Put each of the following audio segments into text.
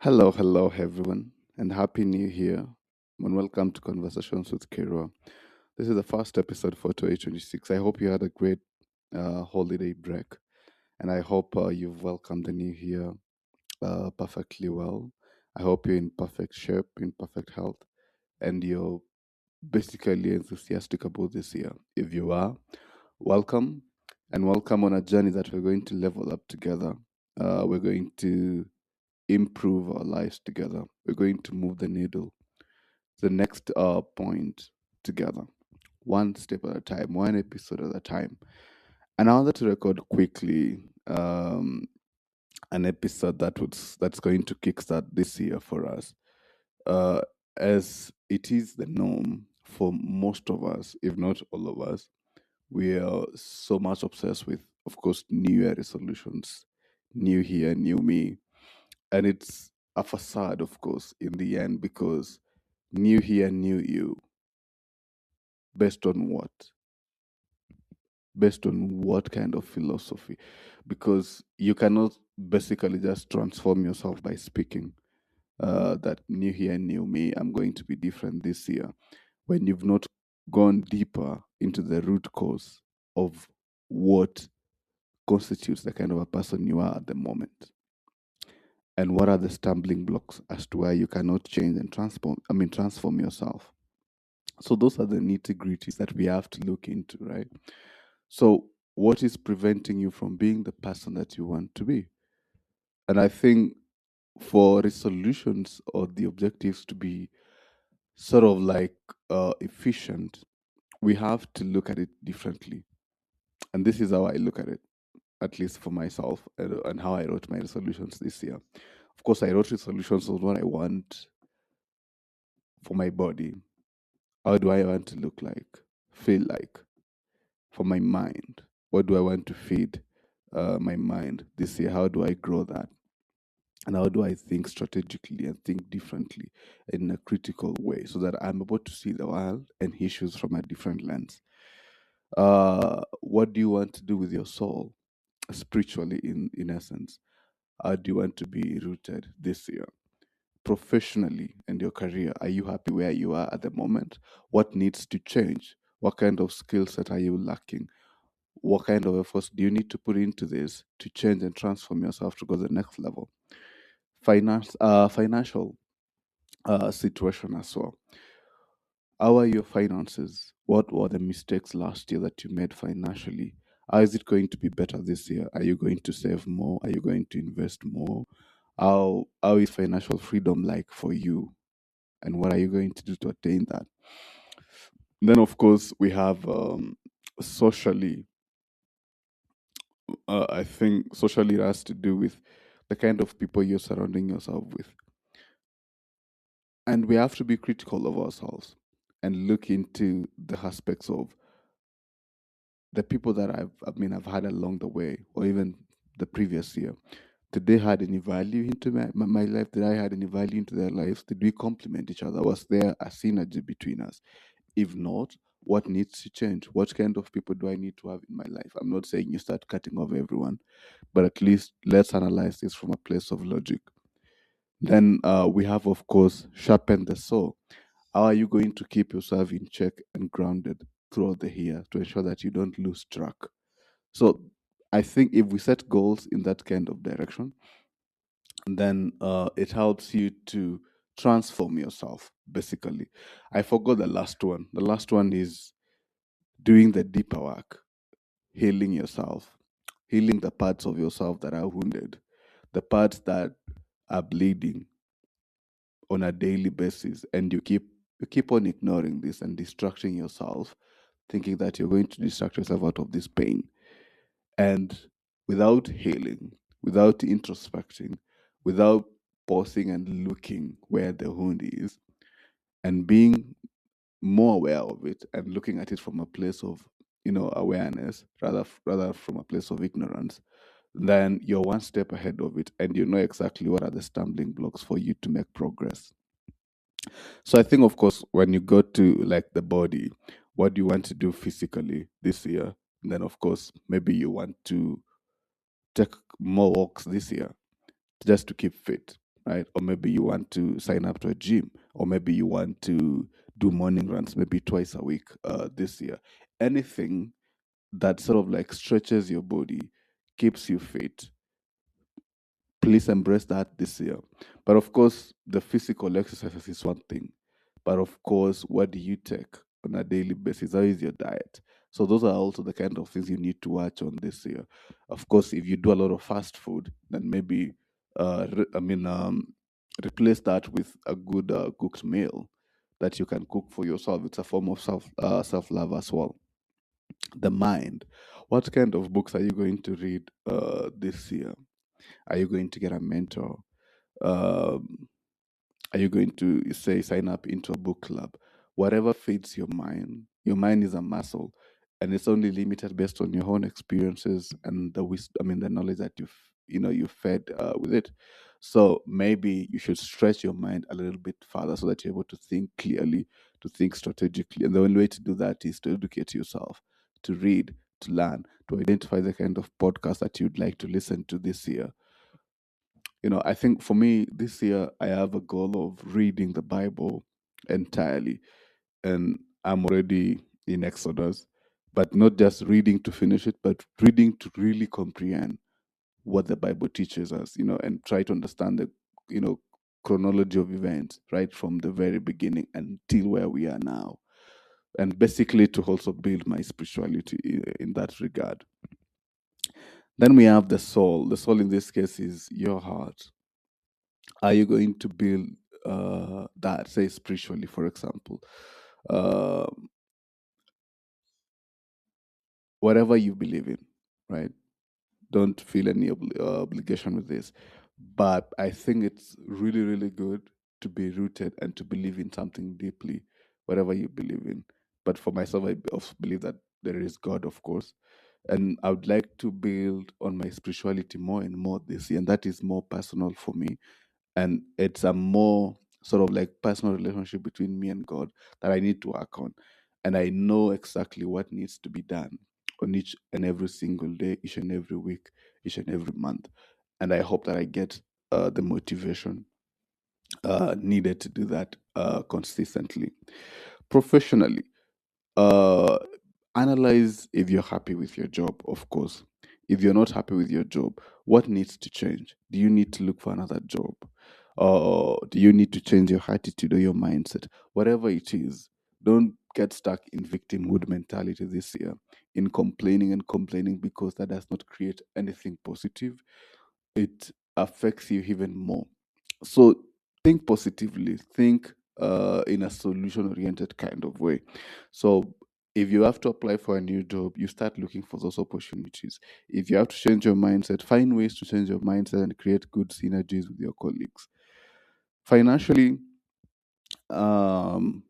Hello, everyone, and Happy New Year, and welcome to Conversations with Kira. This is the first episode for 2026. I hope you had a great holiday break, and I hope you've welcomed the new year perfectly well. I hope you're in perfect shape, in perfect health, and you're basically enthusiastic about this year. If you are, welcome, and welcome on a journey that we're going to level up together. We're going to improve our lives together. We're going to move the needle, the next point together, one step at a time, one episode at a time. And I wanted to record quickly an episode that's going to kickstart this year for us, uh, as it is the norm for most of us, if not all of us. We are so much obsessed with, of course, New Year resolutions, new year, new me, and it's a facade, of course, in the end, because new year, new you, based on what? Based on what kind of philosophy? Because you cannot basically just transform yourself by speaking that new year, new me, I'm going to be different this year, when you've not gone deeper into the root cause of what constitutes the kind of a person you are at the moment. And what are the stumbling blocks as to why you cannot change and transform yourself. So those are the nitty gritties that we have to look into, right? So what is preventing you from being the person that you want to be? And I think for resolutions or the objectives to be sort of like efficient, we have to look at it differently. And this is how I look at it, at least for myself, and how I wrote my resolutions this year. Of course, I wrote resolutions on what I want for my body. How do I want to look like, feel like? For my mind, what do I want to feed my mind this year? How do I grow that? And how do I think strategically and think differently in a critical way so that I'm able to see the world and issues from a different lens? What do you want to do with your soul spiritually, in essence? How do you want to be rooted this year? Professionally and your career, are you happy where you are at the moment? What needs to change? What kind of skill set are you lacking? What kind of efforts do you need to put into this to change and transform yourself to go to the next level? Financial situation as well. How are your finances? What were the mistakes last year that you made financially? How is it going to be better this year? Are you going to save more? Are you going to invest more? How is financial freedom like for you? And what are you going to do to attain that? Then, of course, we have socially. I think socially it has to do with the kind of people you're surrounding yourself with. And we have to be critical of ourselves and look into the aspects of the people that I've had along the way, or even the previous year. Did they had any value into my life? Did I had any value into their lives? Did we complement each other? Was there a synergy between us? If not, what needs to change? What kind of people do I need to have in my life? I'm not saying you start cutting off everyone, but at least let's analyze this from a place of logic. Then we have, of course, sharpen the saw. How are you going to keep yourself in check and grounded throughout the year to ensure that you don't lose track? So I think if we set goals in that kind of direction, then it helps you to transform yourself, basically. I forgot the last one. The last one is doing the deeper work, healing yourself, healing the parts of yourself that are wounded, the parts that are bleeding on a daily basis, and you keep on ignoring this and distracting yourself, thinking that you're going to distract yourself out of this pain. And without healing, without introspecting, without pausing and looking where the wound is, and being more aware of it and looking at it from a place of awareness, rather from a place of ignorance, then you're one step ahead of it, and you know exactly what are the stumbling blocks for you to make progress. So I think, of course, when you go to like the body, what do you want to do physically this year? And then, of course, maybe you want to take more walks this year just to keep fit. right? Or maybe you want to sign up to a gym, or maybe you want to do morning runs maybe twice a week this year. Anything that sort of like stretches your body, keeps you fit, please embrace that this year. But of course, the physical exercises is one thing. But of course, what do you take on a daily basis? How is your diet? So those are also the kind of things you need to watch on this year. Of course, if you do a lot of fast food, then maybe, replace that with a good cooked meal that you can cook for yourself. It's a form of self love as well. The mind. What kind of books are you going to read this year? Are you going to get a mentor? Um, are you going to say sign up into a book club? Whatever feeds your mind. Your mind is a muscle, and it's only limited based on your own experiences and the wisdom. I mean, the knowledge that you fed with it. So maybe you should stretch your mind a little bit further so that you're able to think clearly, to think strategically. And the only way to do that is to educate yourself, to read, to learn, to identify the kind of podcast that you'd like to listen to this year. I think for me this year I have a goal of reading the Bible entirely, and I'm already in Exodus, but not just reading to finish it, but reading to really comprehend what the Bible teaches us, and try to understand the, you know, chronology of events right from the very beginning until where we are now, and basically to also build my spirituality in that regard. Then we have the soul. The soul in this case is your heart. Are you going to build that, say, spiritually, for example? uh, Whatever you believe in, right? Don't feel any obligation with this, but I think it's really really good to be rooted and to believe in something deeply, whatever you believe in. But for myself, I also believe that there is God, of course, and I would like to build on my spirituality more and more this year, and that is more personal for me, and it's a more sort of like personal relationship between me and God that I need to work on. And I know exactly what needs to be done on each and every single day, each and every week, each and every month. And I hope that I get the motivation needed to do that consistently. Professionally, uh, analyze if you're happy with your job, of course. If you're not happy with your job, what needs to change? Do you need to look for another job? Or do you need to change your attitude or your mindset? Whatever it is, don't get stuck in victimhood mentality this year, in complaining and complaining, because that does not create anything positive. It affects you even more. So think positively, think in a solution oriented kind of way. So if you have to apply for a new job, you start looking for those opportunities. If you have to change your mindset, find ways to change your mindset and create good synergies with your colleagues. Financially, um,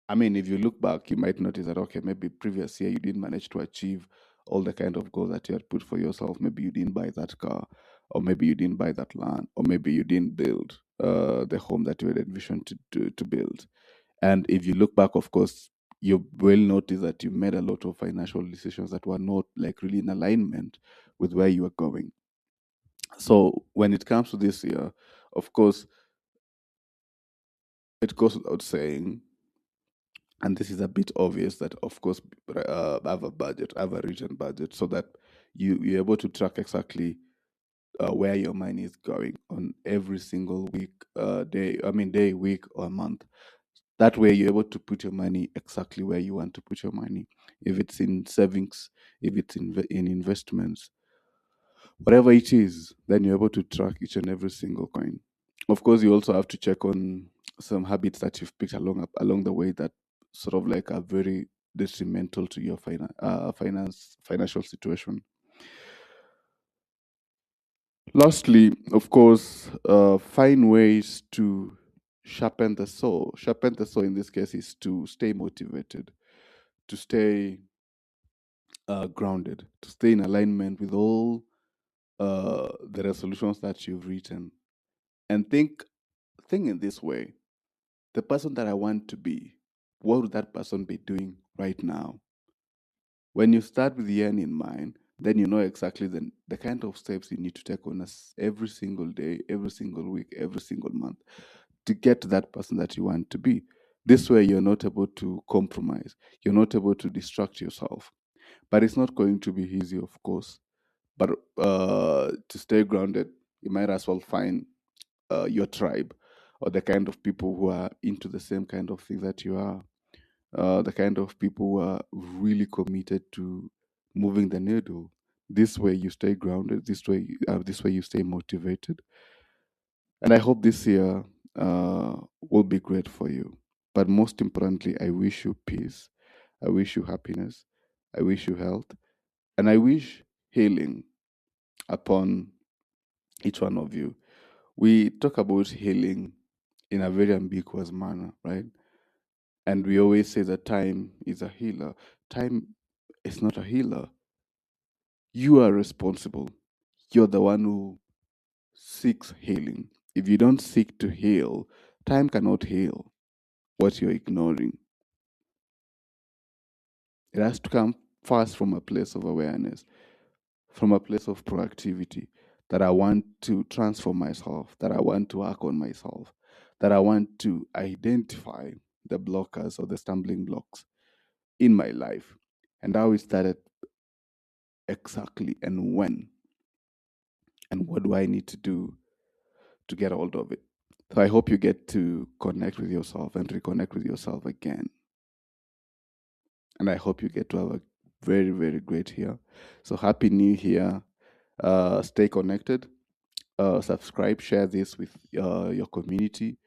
I mean, if you look back, you might notice that, okay, maybe previous year you didn't manage to achieve all the kind of goals that you had put for yourself. Maybe you didn't buy that car, or maybe you didn't buy that land, or maybe you didn't build the home that you had envisioned to build. And if you look back, of course, you will notice that you made a lot of financial decisions that were not like really in alignment with where you were going. So when it comes to this year, of course, it goes without saying, and this is a bit obvious, that of course have a budget, have a written budget, so that you're able to track exactly where your money is going on every single week, day, week, or month. That way you're able to put your money exactly where you want to put your money. If it's in savings, if it's in investments, whatever it is, then you're able to track each and every single coin. Of course, you also have to check on some habits that you've picked along the way that sort of like are very detrimental to your financial situation. Lastly, of course, find ways to sharpen the soul. Sharpen the soul in this case is to stay motivated, to stay grounded, to stay in alignment with all the resolutions that you've written, and think in this way: the person that I want to be, what would that person be doing right now? When you start with the end in mind, then you know exactly the kind of steps you need to take on us every single day, every single week, every single month to get to that person that you want to be. This way, you're not able to compromise. You're not able to distract yourself. But it's not going to be easy, of course. But to stay grounded, you might as well find your tribe or the kind of people who are into the same kind of thing that you are, the kind of people who are really committed to moving the needle. This way you stay grounded. This way you stay motivated. And I hope this year will be great for you. But most importantly, I wish you peace. I wish you happiness. I wish you health. And I wish healing upon each one of you. We talk about healing in a very ambiguous manner, right? And we always say that time is a healer. Time is not a healer. You are responsible. You're the one who seeks healing. If you don't seek to heal, time cannot heal what you're ignoring. It has to come first from a place of awareness, from a place of proactivity, that I want to transform myself, that I want to work on myself, that I want to identify the blockers or the stumbling blocks in my life and how it started exactly and when and what do I need to do to get hold of it. So I hope you get to connect with yourself and reconnect with yourself again. And I hope you get to have a very, very great year. So happy new year. Stay connected. Subscribe, share this with your community,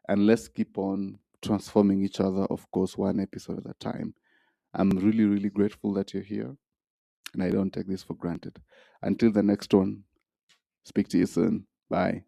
and let's keep on transforming each other, of course, one episode at a time. I'm really, really grateful that you're here, and I don't take this for granted. Until the next one, speak to you soon. Bye.